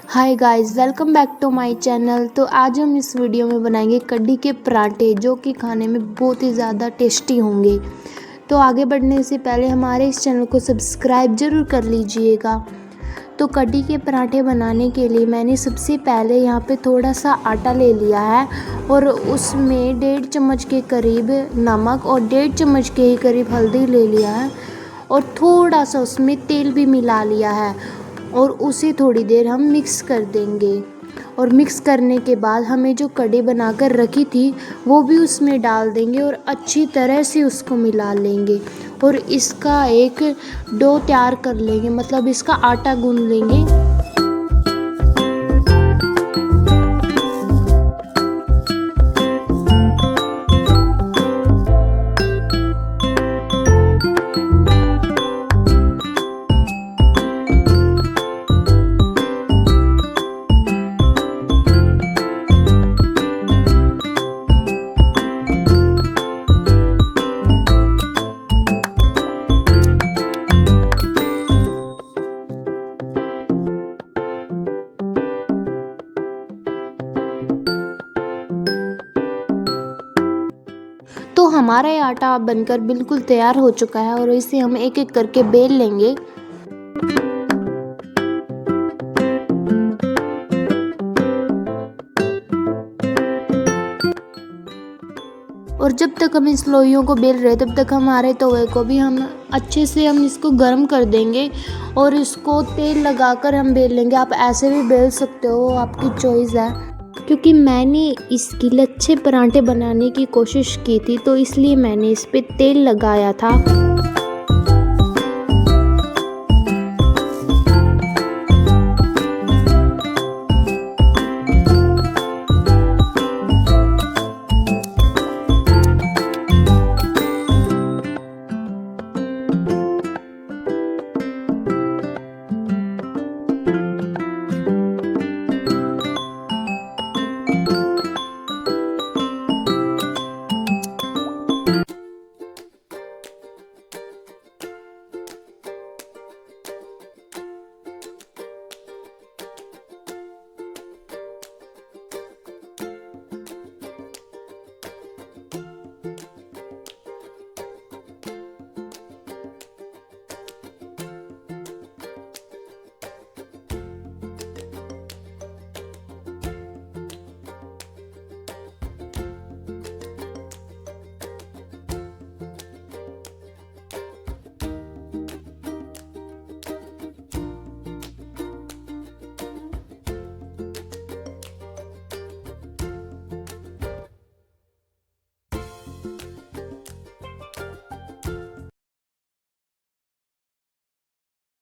Hi guys, welcome back to my channel. तो आज हम इस वीडियो में बनाएंगे कढ़ी के पराठे, जो कि खाने में बहुत ही ज़्यादा टेस्टी होंगे। तो आगे बढ़ने से पहले हमारे इस चैनल को सब्सक्राइब ज़रूर कर लीजिएगा। तो कढ़ी के पराठे बनाने के लिए मैंने सबसे पहले यहाँ पे थोड़ा सा आटा ले लिया है और उसमें 1.5 चम्मच के करीब नमक और 1.5 चम्मच के ही करीब हल्दी ले लिया है और थोड़ा सा उसमें तेल भी मिला लिया है और उसे थोड़ी देर हम मिक्स कर देंगे। और मिक्स करने के बाद हमें जो कढ़ी बनाकर रखी थी वो भी उसमें डाल देंगे और अच्छी तरह से उसको मिला लेंगे और इसका एक डो तैयार कर लेंगे, मतलब इसका आटा गूंद लेंगे। तो हमारा ये आटा बनकर बिल्कुल तैयार हो चुका है और इसे हम एक एक करके बेल लेंगे। और जब तक हम इस लोइयों को बेल रहे तब तक हमारे तवे को भी हम अच्छे से इसको गर्म कर देंगे और इसको तेल लगाकर हम बेल लेंगे। आप ऐसे भी बेल सकते हो, आपकी चॉइस है। क्योंकि मैंने इसके लच्छे पराठे बनाने की कोशिश की थी तो इसलिए मैंने इस पे तेल लगाया था।